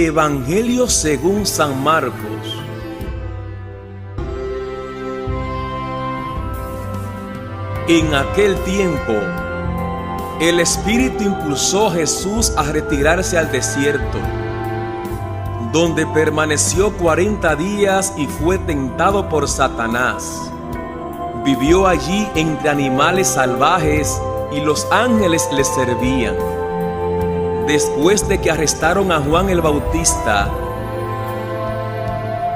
Evangelio según San Marcos. En aquel tiempo, el Espíritu impulsó a Jesús a retirarse al desierto, donde permaneció 40 días y fue tentado por Satanás. Vivió allí entre animales salvajes y los ángeles le servían. Después de que arrestaron a Juan el Bautista,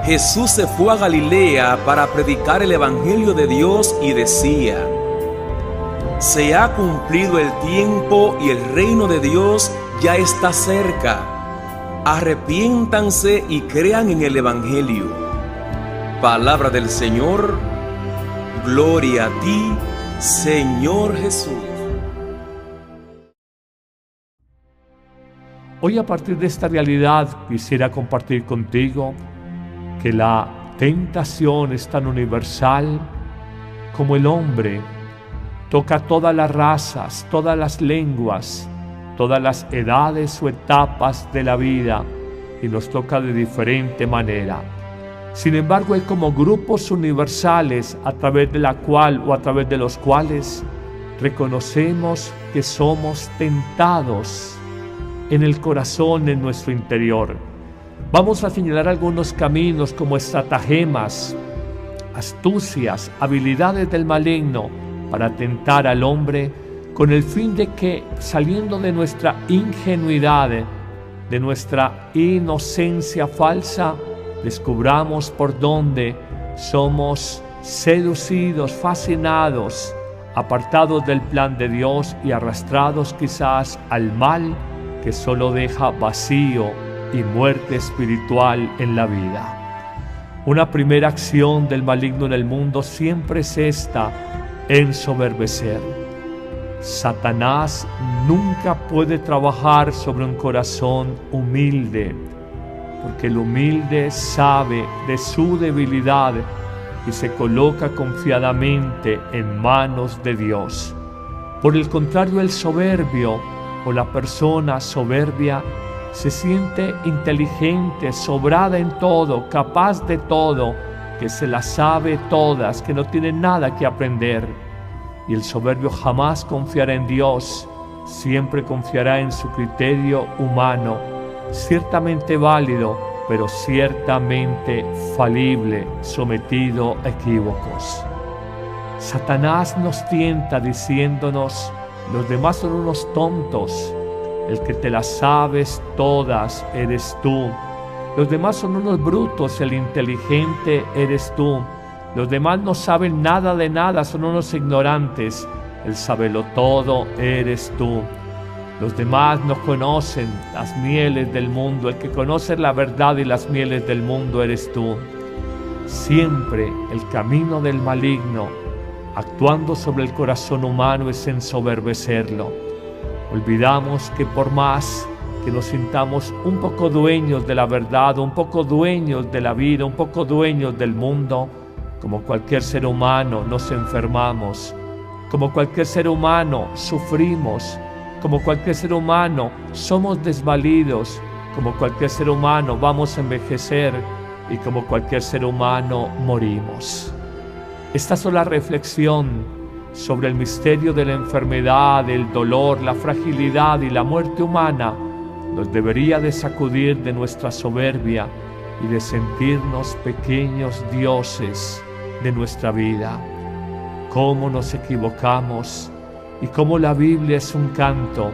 Jesús se fue a Galilea para predicar el Evangelio de Dios y decía: se ha cumplido el tiempo y el reino de Dios ya está cerca. Arrepiéntanse y crean en el Evangelio. Palabra del Señor. Gloria a ti, Señor Jesús. Hoy, a partir de esta realidad, quisiera compartir contigo que la tentación es tan universal como el hombre. Toca todas las razas, todas las lenguas, todas las edades o etapas de la vida, y nos toca de diferente manera. Sin embargo, hay como grupos universales a través de la cual o a través de los cuales reconocemos que somos tentados en el corazón, en nuestro interior. Vamos a señalar algunos caminos como estratagemas, astucias, habilidades del maligno para tentar al hombre, con el fin de que, saliendo de nuestra ingenuidad, de nuestra inocencia falsa, descubramos por dónde somos seducidos, fascinados, apartados del plan de Dios y arrastrados quizás al mal que solo deja vacío y muerte espiritual en la vida. Una primera acción del maligno en el mundo siempre es esta: ensoberbecer. Satanás nunca puede trabajar sobre un corazón humilde, porque el humilde sabe de su debilidad y se coloca confiadamente en manos de Dios. Por el contrario, el soberbio o la persona soberbia se siente inteligente, sobrada en todo, capaz de todo, que se las sabe todas, que no tiene nada que aprender. Y el soberbio jamás confiará en Dios, siempre confiará en su criterio humano, ciertamente válido, pero ciertamente falible, sometido a equívocos. Satanás nos tienta diciéndonos: los demás son unos tontos, el que te las sabes todas eres tú. Los demás son unos brutos, el inteligente eres tú. Los demás no saben nada de nada, son unos ignorantes, el sabelotodo eres tú. Los demás no conocen las mieles del mundo, el que conoce la verdad y las mieles del mundo eres tú. Siempre el camino del maligno, actuando sobre el corazón humano, es ensoberbecerlo. Olvidamos que por más que nos sintamos un poco dueños de la verdad, un poco dueños de la vida, un poco dueños del mundo, como cualquier ser humano nos enfermamos, como cualquier ser humano sufrimos, como cualquier ser humano somos desvalidos, como cualquier ser humano vamos a envejecer y como cualquier ser humano morimos. Esta sola reflexión sobre el misterio de la enfermedad, el dolor, la fragilidad y la muerte humana nos debería de sacudir de nuestra soberbia y de sentirnos pequeños dioses de nuestra vida. Cómo nos equivocamos y cómo la Biblia es un canto.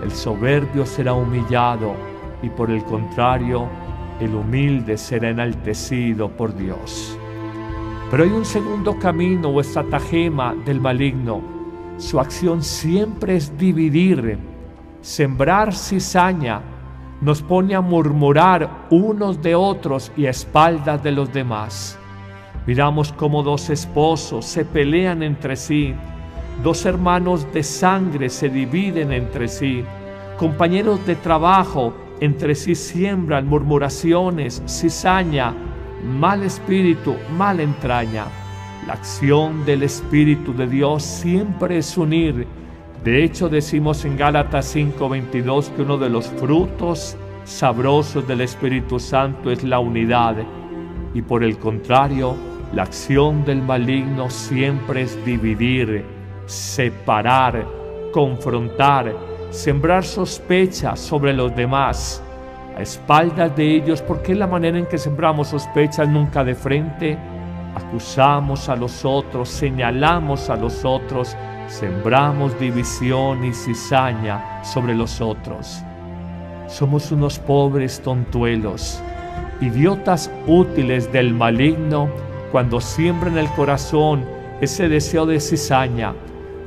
El soberbio será humillado y por el contrario, el humilde será enaltecido por Dios. Pero hay un segundo camino o estratagema del maligno. Su acción siempre es dividir, sembrar cizaña. Nos pone a murmurar unos de otros y a espaldas de los demás. Miramos cómo dos esposos se pelean entre sí, dos hermanos de sangre se dividen entre sí, compañeros de trabajo entre sí siembran murmuraciones, cizaña, mal espíritu, mala entraña. La acción del Espíritu de Dios siempre es unir. De hecho, decimos en Gálatas 5:22 que uno de los frutos sabrosos del Espíritu Santo es la unidad, y por el contrario, la acción del maligno siempre es dividir, separar, confrontar, sembrar sospecha sobre los demás, a espaldas de ellos, porque es la manera en que sembramos sospechas, nunca de frente. Acusamos a los otros, señalamos a los otros, sembramos división y cizaña sobre los otros. Somos unos pobres tontuelos, idiotas útiles del maligno, cuando siembra en el corazón ese deseo de cizaña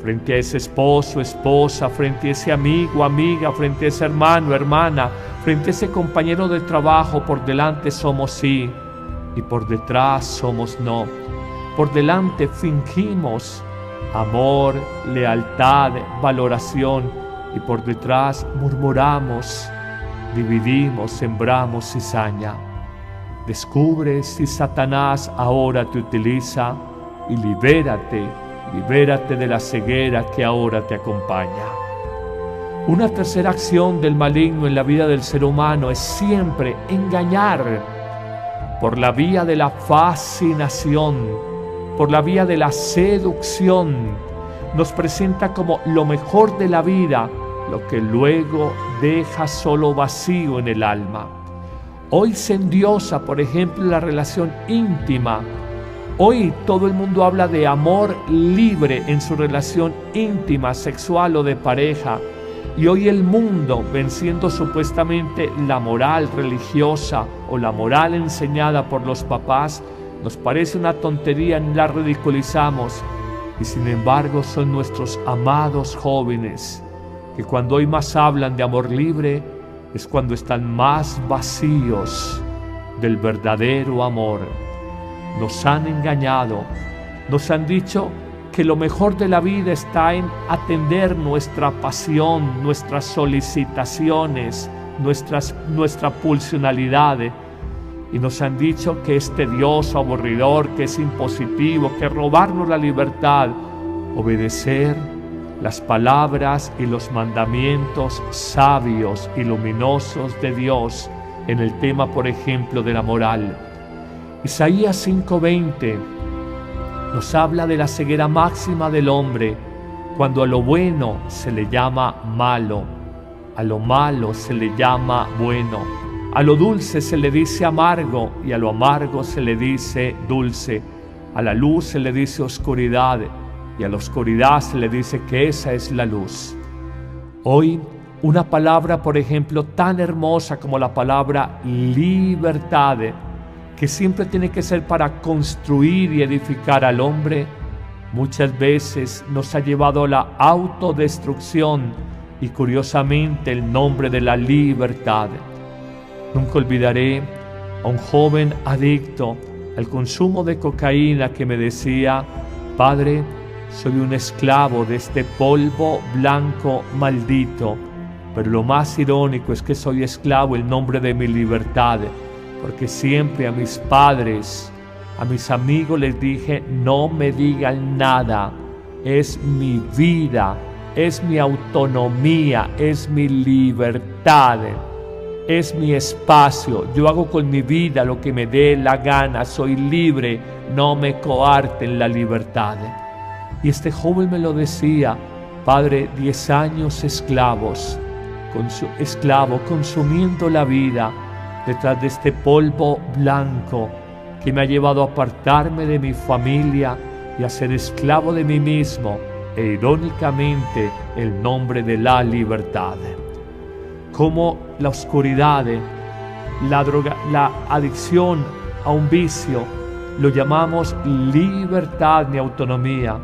frente a ese esposo, esposa, frente a ese amigo, amiga, frente a ese hermano, hermana, frente a ese compañero de trabajo. Por delante somos sí y por detrás somos no. Por delante fingimos amor, lealtad, valoración, y por detrás murmuramos, dividimos, sembramos cizaña. Descubre si Satanás ahora te utiliza y libérate de la ceguera que ahora te acompaña. Una tercera acción del maligno en la vida del ser humano es siempre engañar por la vía de la fascinación, por la vía de la seducción. Nos presenta como lo mejor de la vida, lo que luego deja solo vacío en el alma. Hoy se endiosa, por ejemplo, la relación íntima. Hoy todo el mundo habla de amor libre en su relación íntima, sexual o de pareja. Y hoy el mundo, venciendo supuestamente la moral religiosa o la moral enseñada por los papás, nos parece una tontería, la ridiculizamos. Y sin embargo son nuestros amados jóvenes, que cuando hoy más hablan de amor libre, es cuando están más vacíos del verdadero amor. Nos han engañado, nos han dicho que lo mejor de la vida está en atender nuestra pasión, nuestras solicitaciones, nuestra pulsionalidad. Y nos han dicho que es tedioso, aburridor, que es impositivo, que robarnos la libertad. Obedecer las palabras y los mandamientos sabios y luminosos de Dios en el tema, por ejemplo, de la moral. Isaías 5:20 nos habla de la ceguera máxima del hombre, cuando a lo bueno se le llama malo, a lo malo se le llama bueno, a lo dulce se le dice amargo y a lo amargo se le dice dulce, a la luz se le dice oscuridad y a la oscuridad se le dice que esa es la luz. Hoy una palabra, por ejemplo, tan hermosa como la palabra libertad, que siempre tiene que ser para construir y edificar al hombre, muchas veces nos ha llevado a la autodestrucción y curiosamente el nombre de la libertad. Nunca olvidaré a un joven adicto al consumo de cocaína que me decía: Padre, soy un esclavo de este polvo blanco maldito, pero lo más irónico es que soy esclavo en nombre de mi libertad, porque siempre a mis padres, a mis amigos les dije: no me digan nada, es mi vida, es mi autonomía, es mi libertad, es mi espacio, yo hago con mi vida lo que me dé la gana, soy libre, no me coarten la libertad. Y este joven me lo decía: Padre, 10 años esclavo, consumiendo la vida detrás de este polvo blanco que me ha llevado a apartarme de mi familia y a ser esclavo de mí mismo, e irónicamente el nombre de la libertad. Como la oscuridad, la droga, la adicción a un vicio, lo llamamos libertad ni autonomía.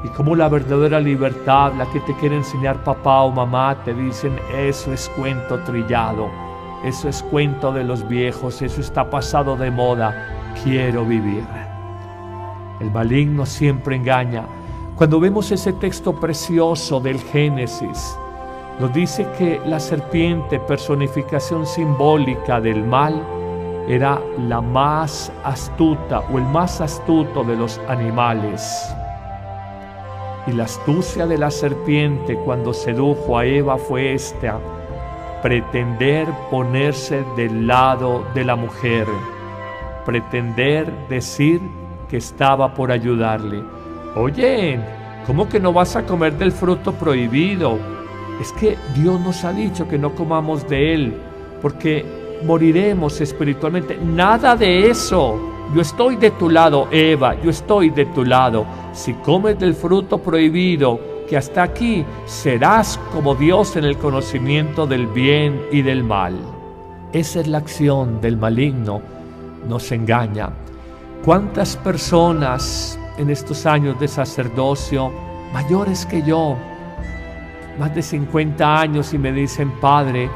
Y como la verdadera libertad, la que te quiere enseñar papá o mamá, te dicen: eso es cuento trillado, eso es cuento de los viejos, eso está pasado de moda, quiero vivir. El maligno siempre engaña. Cuando vemos ese texto precioso del Génesis, nos dice que la serpiente, personificación simbólica del mal, era la más astuta o el más astuto de los animales. Y la astucia de la serpiente cuando sedujo a Eva fue esta: pretender ponerse del lado de la mujer, pretender decir que estaba por ayudarle. Oye, ¿cómo que no vas a comer del fruto prohibido? Es que Dios nos ha dicho que no comamos de él, porque moriremos espiritualmente. Nada de eso. Yo estoy de tu lado, Eva, yo estoy de tu lado. Si comes del fruto prohibido, que hasta aquí serás como Dios en el conocimiento del bien y del mal. Esa es la acción del maligno, nos engaña. ¿Cuántas personas en estos años de sacerdocio, mayores que yo, más de 50 años, y me dicen: Padre,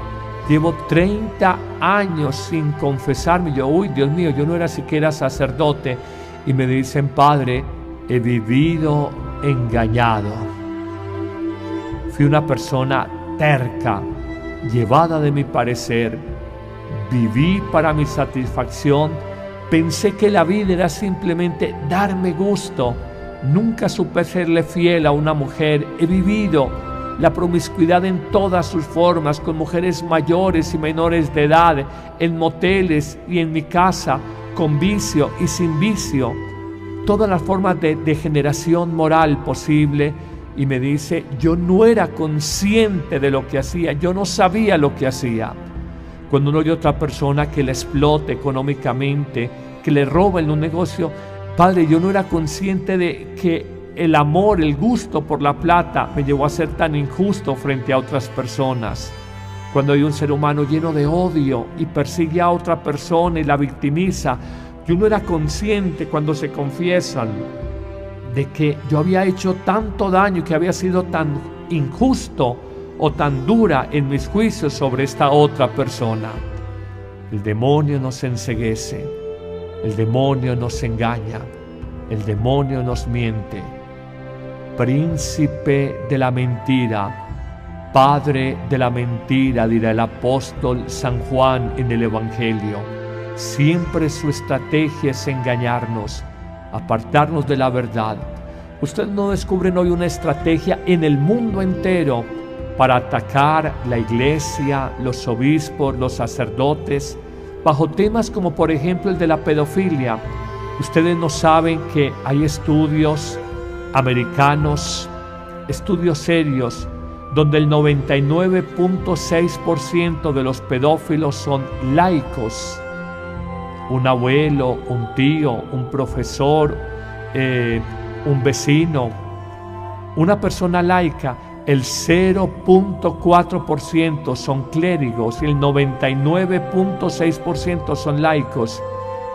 llevo 30 años sin confesarme? Yo, uy, Dios mío, yo no era siquiera sacerdote. Y me dicen: Padre, he vivido engañado. Fui una persona terca, llevada de mi parecer. Viví para mi satisfacción. Pensé que la vida era simplemente darme gusto. Nunca supe serle fiel a una mujer. He vivido la promiscuidad en todas sus formas, con mujeres mayores y menores de edad, en moteles y en mi casa, con vicio y sin vicio. Todas las formas de degeneración moral posible. Y me dice: yo no era consciente de lo que hacía, yo no sabía lo que hacía. Cuando uno oye a otra persona que le explote económicamente, que le roba en un negocio: Padre, yo no era consciente de que el amor, el gusto por la plata me llevó a ser tan injusto frente a otras personas. Cuando hay un ser humano lleno de odio y persigue a otra persona y la victimiza, yo no era consciente, cuando se confiesan, de que yo había hecho tanto daño y que había sido tan injusto o tan dura en mis juicios sobre esta otra persona. El demonio nos enceguece, el demonio nos engaña, el demonio nos miente. Príncipe de la mentira, padre de la mentira, dirá el apóstol San Juan en el Evangelio. Siempre su estrategia es engañarnos, apartarnos de la verdad. Ustedes no descubren hoy una estrategia en el mundo entero para atacar la iglesia, los obispos, los sacerdotes, bajo temas como por ejemplo el de la pedofilia. Ustedes no saben que hay estudios americanos, estudios serios, donde el 99.6% de los pedófilos son laicos. Un abuelo, un tío, un profesor, un vecino, una persona laica. El 0.4% son clérigos y el 99.6% son laicos.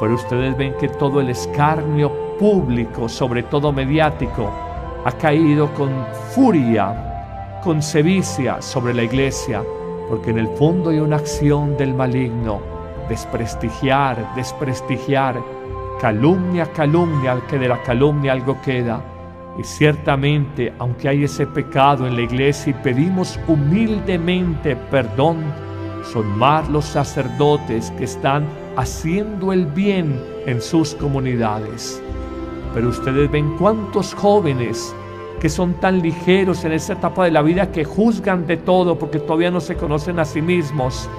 Pero ustedes ven que todo el escarnio público, sobre todo mediático, ha caído con furia, con sevicia sobre la iglesia, porque en el fondo hay una acción del maligno: desprestigiar, calumnia, que de la calumnia algo queda. Y ciertamente, aunque hay ese pecado en la iglesia y pedimos humildemente perdón, son más los sacerdotes que están haciendo el bien en sus comunidades. Pero ustedes ven cuántos jóvenes que son tan ligeros en esta etapa de la vida, que juzgan de todo porque todavía no se conocen a sí mismos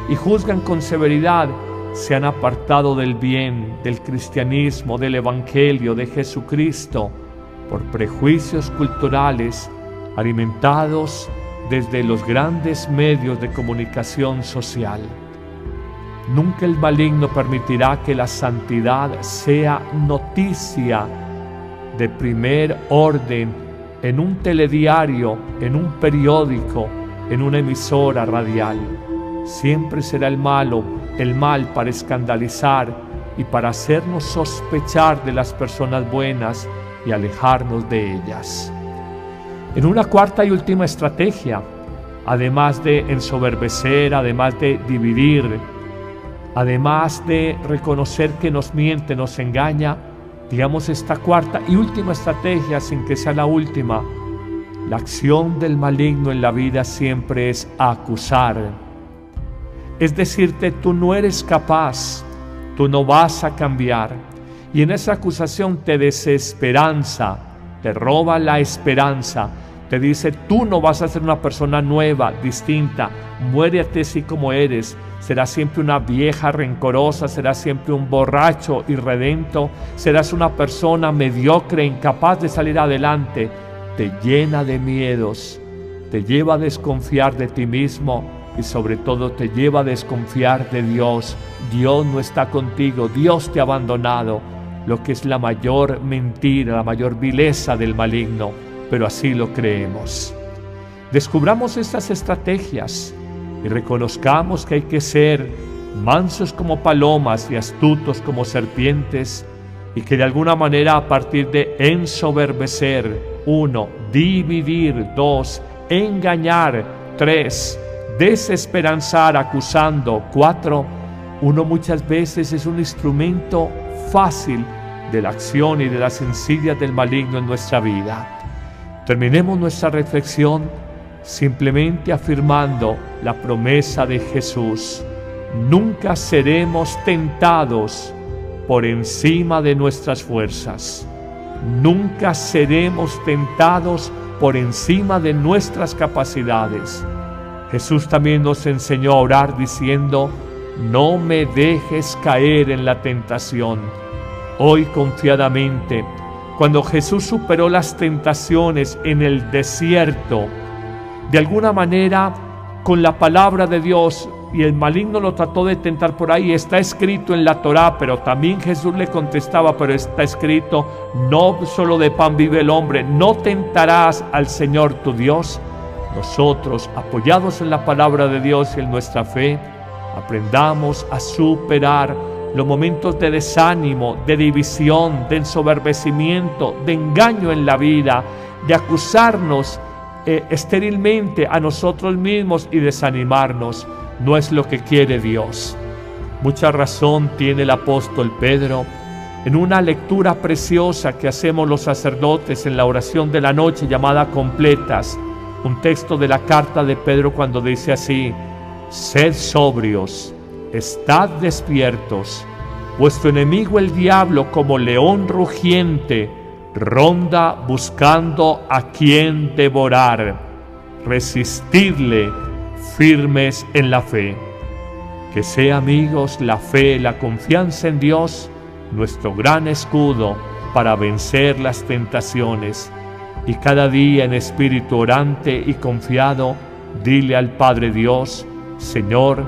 y juzgan con severidad, se han apartado del bien, del cristianismo, del evangelio, de Jesucristo, por prejuicios culturales alimentados desde los grandes medios de comunicación social. Nunca el maligno permitirá que la santidad sea noticia de primer orden en un telediario, en un periódico, en una emisora radial. Siempre será el mal para escandalizar y para hacernos sospechar de las personas buenas y alejarnos de ellas. En una cuarta y última estrategia, además de ensoberbecer, además de dividir, además de reconocer que nos miente, nos engaña, digamos esta cuarta y última estrategia, sin que sea la última, la acción del maligno en la vida siempre es acusar. Es decirte: tú no eres capaz, tú no vas a cambiar. Y en esa acusación te desesperanza, te roba la esperanza, te dice, tú no vas a ser una persona nueva, distinta, muérete así como eres. Serás siempre una vieja rencorosa, serás siempre un borracho irredento, serás una persona mediocre, incapaz de salir adelante. Te llena de miedos, te lleva a desconfiar de ti mismo y sobre todo te lleva a desconfiar de Dios. Dios no está contigo, Dios te ha abandonado, lo que es la mayor mentira, la mayor vileza del maligno, pero así lo creemos. Descubramos estas estrategias y reconozcamos que hay que ser mansos como palomas y astutos como serpientes, y que de alguna manera, a partir de ensoberbecer, 1, dividir, 2, engañar, 3, desesperanzar acusando, 4, uno muchas veces es un instrumento fácil de la acción y de las insidias del maligno en nuestra vida. Terminemos nuestra reflexión simplemente afirmando la promesa de Jesús: nunca seremos tentados por encima de nuestras fuerzas. Nunca seremos tentados por encima de nuestras capacidades. Jesús también nos enseñó a orar diciendo: no me dejes caer en la tentación. Hoy confiadamente, cuando Jesús superó las tentaciones en el desierto, de alguna manera con la palabra de Dios, y el maligno lo trató de tentar por ahí, está escrito en la Torá, pero también Jesús le contestaba, pero está escrito, no solo de pan vive el hombre, no tentarás al Señor tu Dios. Nosotros, apoyados en la palabra de Dios y en nuestra fe, aprendamos a superar los momentos de desánimo, de división, de ensoberbecimiento, de engaño en la vida, de acusarnos estérilmente a nosotros mismos y desanimarnos. No es lo que quiere Dios. Mucha razón tiene el apóstol Pedro en una lectura preciosa que hacemos los sacerdotes en la oración de la noche llamada completas, un texto de la carta de Pedro cuando dice así: sed sobrios, estad despiertos, vuestro enemigo el diablo como león rugiente ronda buscando a quien devorar. Resistidle firmes en la fe. Que sea, amigos, la fe, la confianza en Dios, nuestro gran escudo para vencer las tentaciones. Y cada día en espíritu orante y confiado, dile al Padre Dios: Señor,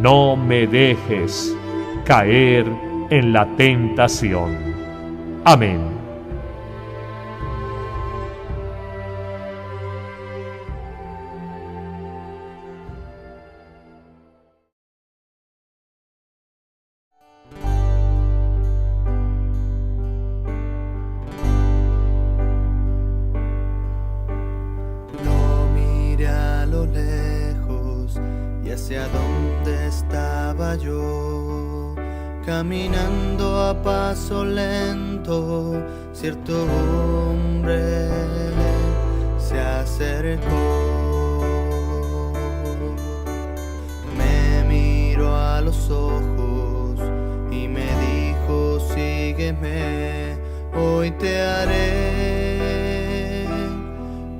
no me dejes caer en la tentación. Amén. Hacia dónde estaba yo, caminando a paso lento, cierto hombre se acercó, me miró a los ojos y me dijo: sígueme, hoy te haré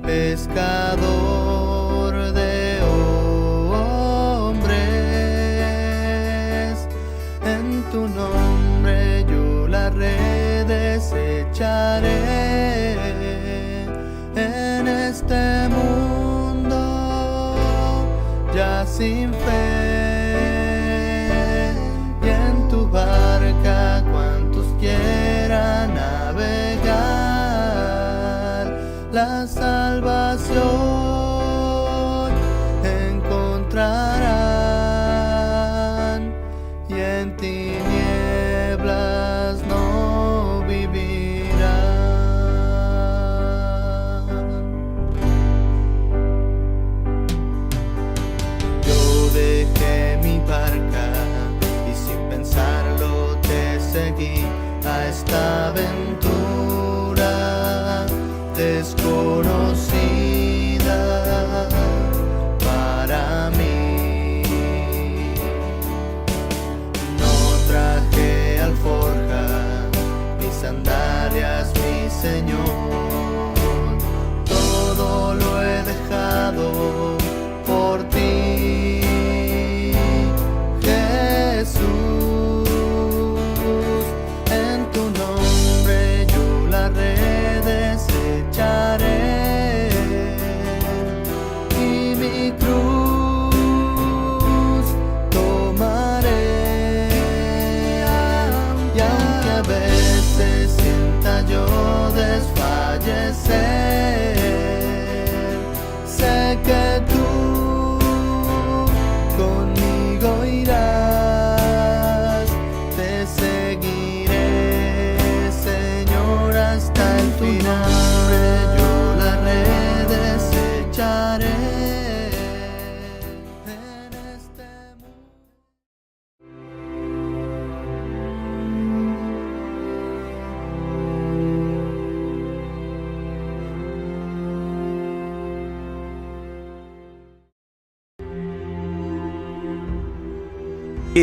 pescador de tu nombre yo las redes echaré en este mundo ya sin fe, y en tu barca cuantos quieran navegar la salvación encontrarán, y en tinieblas no vivirán. Yo dejé mi barca y sin pensarlo te seguí a esta aventura desconocida para mí. Forja mis sandalias, mi Señor, todo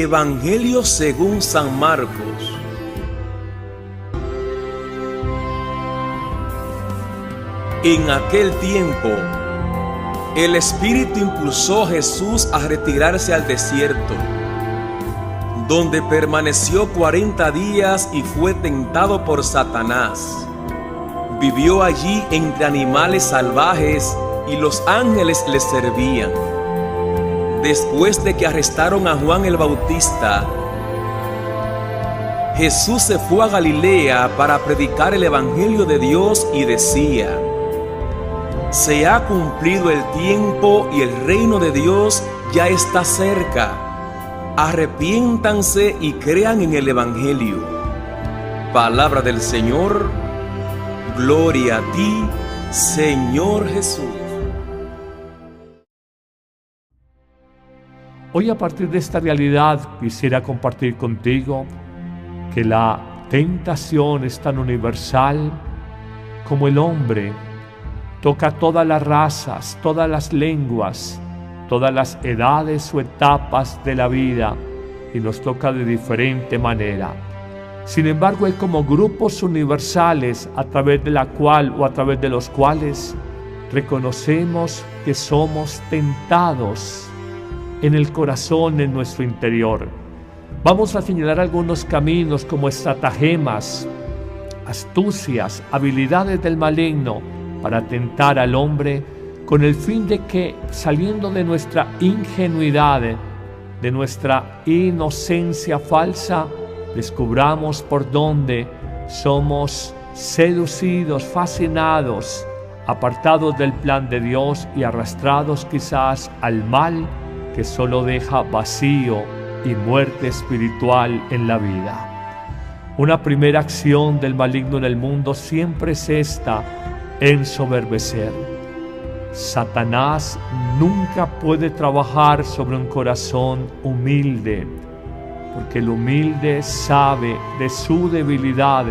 Evangelio según San Marcos. En aquel tiempo, el Espíritu impulsó a Jesús a retirarse al desierto, donde permaneció 40 días y fue tentado por Satanás. Vivió allí entre animales salvajes y los ángeles le servían. Después de que arrestaron a Juan el Bautista, Jesús se fue a Galilea para predicar el Evangelio de Dios y decía: se ha cumplido el tiempo y el reino de Dios ya está cerca. Arrepiéntanse y crean en el Evangelio. Palabra del Señor. Gloria a ti, Señor Jesús. Hoy, a partir de esta realidad, quisiera compartir contigo que la tentación es tan universal como el hombre. Toca todas las razas, todas las lenguas, todas las edades o etapas de la vida, y nos toca de diferente manera. Sin embargo, hay como grupos universales a través de la cual o a través de los cuales reconocemos que somos tentados en el corazón, en nuestro interior. Vamos a señalar algunos caminos como estratagemas, astucias, habilidades del maligno para tentar al hombre, con el fin de que, saliendo de nuestra ingenuidad, de nuestra inocencia falsa, descubramos por dónde somos seducidos, fascinados, apartados del plan de Dios y arrastrados quizás al mal que solo deja vacío y muerte espiritual en la vida. Una primera acción del maligno en el mundo siempre es esta: ensoberbecer. Satanás nunca puede trabajar sobre un corazón humilde, porque el humilde sabe de su debilidad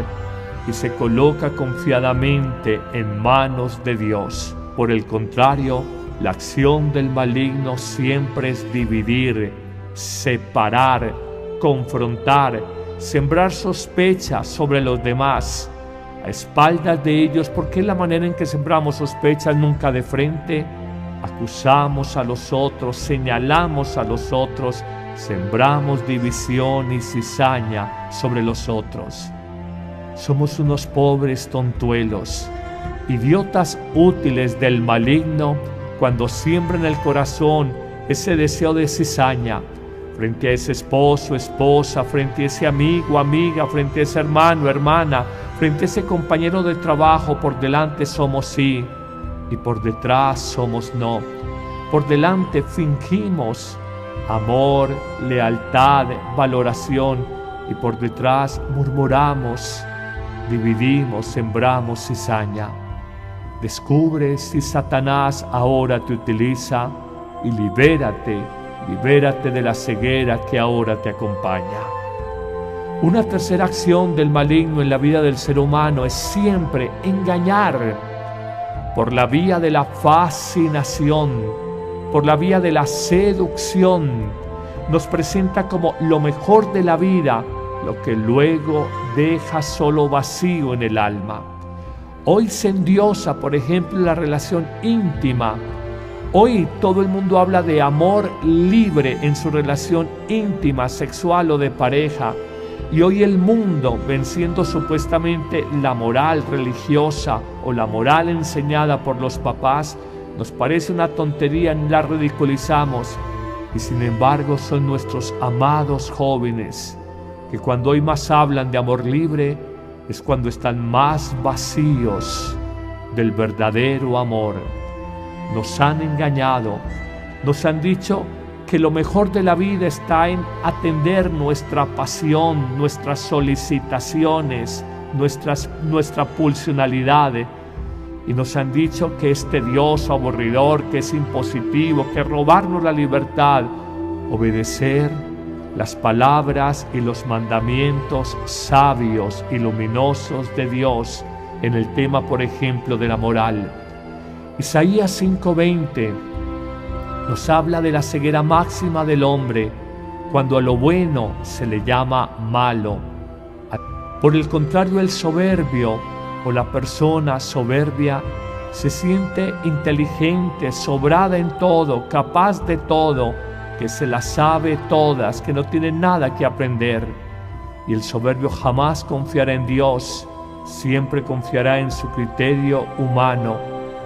y se coloca confiadamente en manos de Dios. Por el contrario, la acción del maligno siempre es dividir, separar, confrontar, sembrar sospechas sobre los demás, a espaldas de ellos, porque es la manera en que sembramos sospechas, nunca de frente. Acusamos a los otros, señalamos a los otros, sembramos división y cizaña sobre los otros. Somos unos pobres tontuelos, idiotas útiles del maligno, cuando siembra en el corazón ese deseo de cizaña frente a ese esposo, esposa, frente a ese amigo, amiga, frente a ese hermano, hermana, frente a ese compañero de trabajo. Por delante somos sí y por detrás somos no. Por delante fingimos amor, lealtad, valoración, y por detrás murmuramos, dividimos, sembramos cizaña. Descubre si Satanás ahora te utiliza y libérate de la ceguera que ahora te acompaña. Una tercera acción del maligno en la vida del ser humano es siempre engañar por la vía de la fascinación, por la vía de la seducción. Nos presenta como lo mejor de la vida, lo que luego deja solo vacío en el alma. Hoy se endiosa, por ejemplo, la relación íntima. Hoy todo el mundo habla de amor libre en su relación íntima, sexual o de pareja. Y hoy el mundo, venciendo supuestamente la moral religiosa o la moral enseñada por los papás, nos parece una tontería, la ridiculizamos. Y sin embargo son nuestros amados jóvenes que cuando hoy más hablan de amor libre es cuando están más vacíos del verdadero amor. Nos han engañado, nos han dicho que lo mejor de la vida está en atender nuestra pasión, nuestras solicitaciones, nuestra pulsionalidad. Y nos han dicho que es tedioso, aburridor, que es impositivo, que es robarnos la libertad. Obedecer las palabras y los mandamientos sabios y luminosos de Dios en el tema, por ejemplo, de la moral. Isaías 5:20 nos habla de la ceguera máxima del hombre, cuando a lo bueno se le llama malo. Por el contrario, el soberbio o la persona soberbia se siente inteligente, sobrada en todo, capaz de todo, que se las sabe todas, que no tiene nada que aprender. Y el soberbio jamás confiará en Dios, siempre confiará en su criterio humano,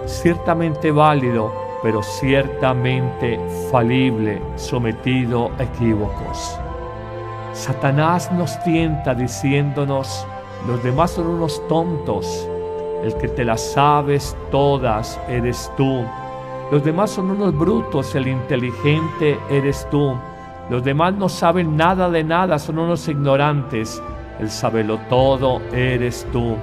ciertamente válido, pero ciertamente falible, sometido a equívocos. Satanás nos tienta diciéndonos: los demás son unos tontos, el que te las sabes todas eres tú. Los demás son unos brutos, el inteligente eres tú. Los demás no saben nada de nada, son unos ignorantes, el sabelotodo eres tú.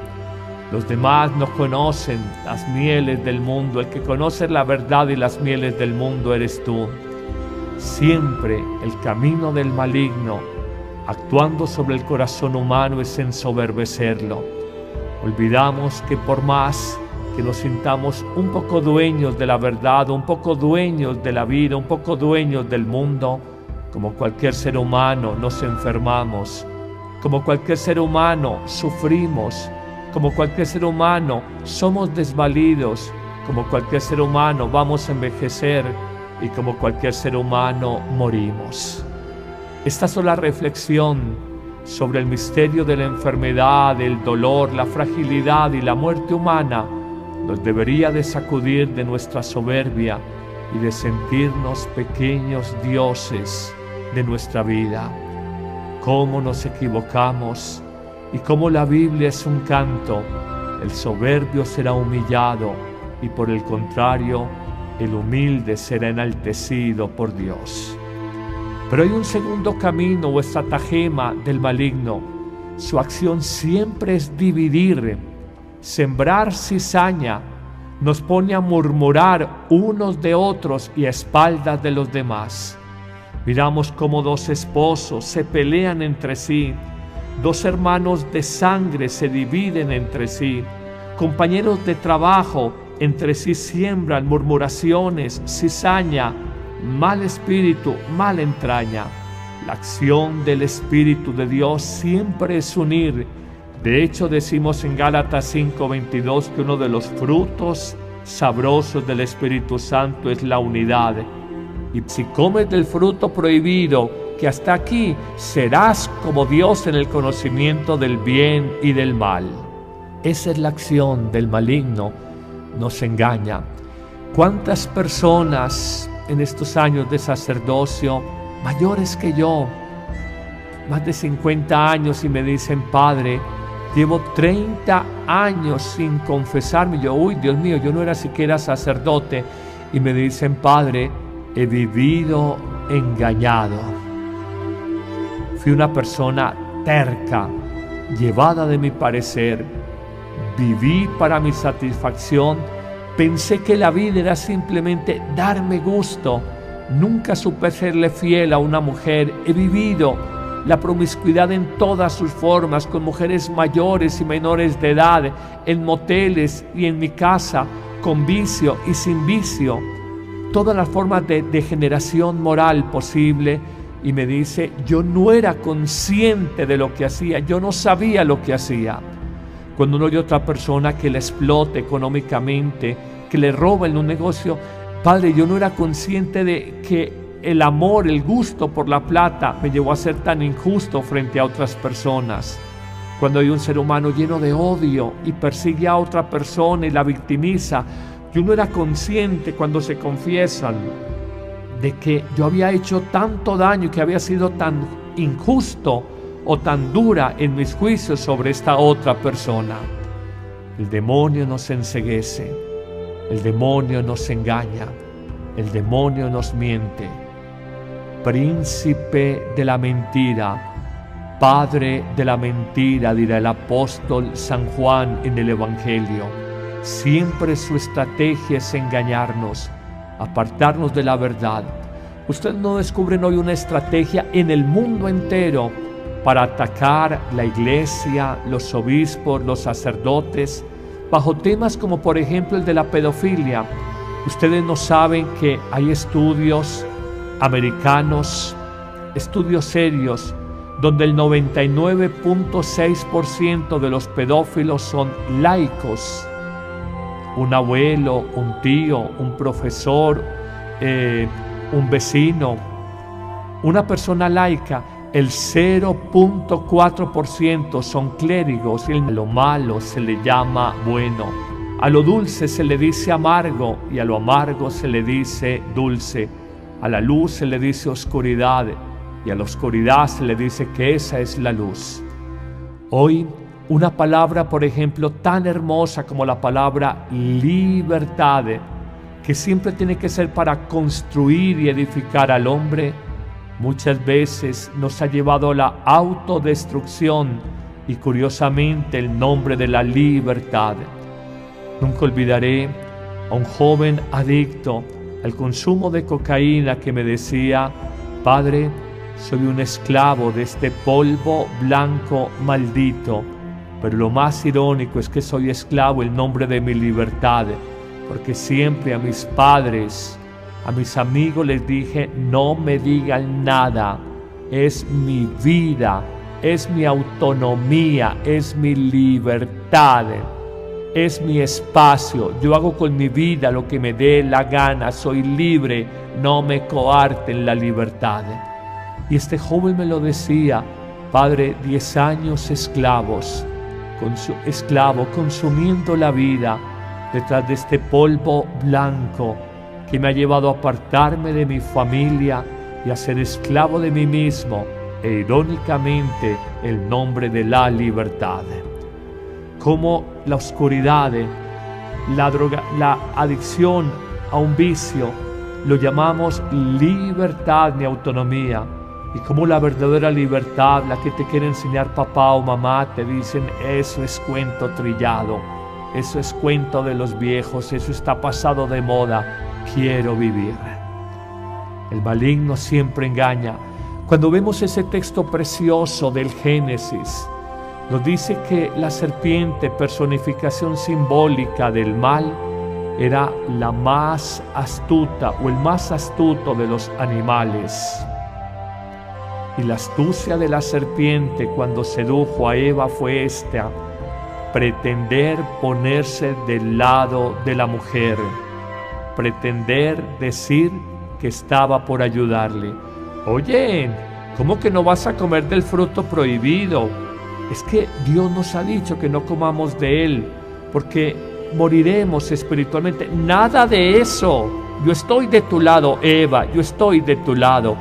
Los demás no conocen las mieles del mundo, el que conoce la verdad y las mieles del mundo eres tú. Siempre el camino del maligno, actuando sobre el corazón humano, es ensoberbecerlo. Olvidamos que por más que nos sintamos un poco dueños de la verdad, un poco dueños de la vida, un poco dueños del mundo, como cualquier ser humano nos enfermamos, como cualquier ser humano sufrimos, como cualquier ser humano somos desvalidos, como cualquier ser humano vamos a envejecer y como cualquier ser humano morimos. Esta sola reflexión sobre el misterio de la enfermedad, el dolor, la fragilidad y la muerte humana nos debería de sacudir de nuestra soberbia y de sentirnos pequeños dioses de nuestra vida. Cómo nos equivocamos y cómo la Biblia es un canto. El soberbio será humillado y por el contrario, el humilde será enaltecido por Dios. Pero hay un segundo camino o estratagema del maligno. Su acción siempre es dividir, sembrar cizaña, nos pone a murmurar unos de otros y a espaldas de los demás. Miramos cómo dos esposos se pelean entre sí, dos hermanos de sangre se dividen entre sí, compañeros de trabajo entre sí siembran murmuraciones, cizaña, mal espíritu, mala entraña. La acción del Espíritu de Dios siempre es unir. De hecho, decimos en Gálatas 5:22 que uno de los frutos sabrosos del Espíritu Santo es la unidad. Y si comes del fruto prohibido, que hasta aquí serás como Dios en el conocimiento del bien y del mal. Esa es la acción del maligno, nos engaña. ¿Cuántas personas en estos años de sacerdocio, mayores que yo, más de 50 años, y me dicen: Padre, llevo 30 años sin confesarme? Yo, uy, Dios mío, yo no era siquiera sacerdote. Y me dicen: Padre, he vivido engañado. Fui una persona terca, llevada de mi parecer. Viví para mi satisfacción. Pensé que la vida era simplemente darme gusto. Nunca supe serle fiel a una mujer. He vivido la promiscuidad en todas sus formas, con mujeres mayores y menores de edad, en moteles y en mi casa, con vicio y sin vicio. Todas las formas de degeneración moral posible. Y me dice: yo no era consciente de lo que hacía, yo no sabía lo que hacía. Cuando uno oye a otra persona que le explote económicamente, que le roba en un negocio: Padre, yo no era consciente de que el amor, el gusto por la plata me llevó a ser tan injusto frente a otras personas. Cuando hay un ser humano lleno de odio y persigue a otra persona y la victimiza, yo no era consciente cuando se confiesan de que yo había hecho tanto daño y que había sido tan injusto o tan dura en mis juicios sobre esta otra persona. El demonio nos enceguece, el demonio nos engaña, el demonio nos miente. Príncipe de la mentira, padre de la mentira, dirá el apóstol San Juan en el Evangelio. Siempre su estrategia es engañarnos, apartarnos de la verdad. Ustedes no descubren hoy una estrategia en el mundo entero para atacar la iglesia, los obispos, los sacerdotes, bajo temas como por ejemplo el de la pedofilia. Ustedes no saben que hay estudios americanos estudios serios donde el 99.6% de los pedófilos son laicos. Un abuelo, un tío, un profesor, un vecino, una persona laica. El 0.4% son clérigos, y a lo malo se le llama bueno. A lo dulce se le dice amargo y a lo amargo se le dice dulce. A la luz se le dice oscuridad y a la oscuridad se le dice que esa es la luz. Hoy, una palabra, por ejemplo, tan hermosa como la palabra libertad, que siempre tiene que ser para construir y edificar al hombre, muchas veces nos ha llevado a la autodestrucción y curiosamente el nombre de la libertad. Nunca olvidaré a un joven adicto al consumo de cocaína que me decía: Padre, soy un esclavo de este polvo blanco maldito, pero lo más irónico es que soy esclavo en nombre de mi libertad, porque siempre a mis padres, a mis amigos les dije: no me digan nada, es mi vida, es mi autonomía, es mi libertad, es mi espacio, yo hago con mi vida lo que me dé la gana, soy libre, no me coarten la libertad. Y este joven me lo decía: Padre, 10 años esclavo, consumiendo la vida detrás de este polvo blanco que me ha llevado a apartarme de mi familia y a ser esclavo de mí mismo, e irónicamente el nombre de la libertad. Como la oscuridad, la droga, la adicción a un vicio, lo llamamos libertad ni autonomía. Y como la verdadera libertad, la que te quiere enseñar papá o mamá, te dicen: eso es cuento trillado, eso es cuento de los viejos, eso está pasado de moda, quiero vivir. El maligno siempre engaña. Cuando vemos ese texto precioso del Génesis, nos dice que la serpiente, personificación simbólica del mal, era la más astuta o el más astuto de los animales. Y la astucia de la serpiente cuando sedujo a Eva fue esta: pretender ponerse del lado de la mujer, pretender decir que estaba por ayudarle. Oye, ¿cómo que no vas a comer del fruto prohibido? Es que Dios nos ha dicho que no comamos de él, porque moriremos espiritualmente. Nada de eso. Yo estoy de tu lado, Eva, yo estoy de tu lado.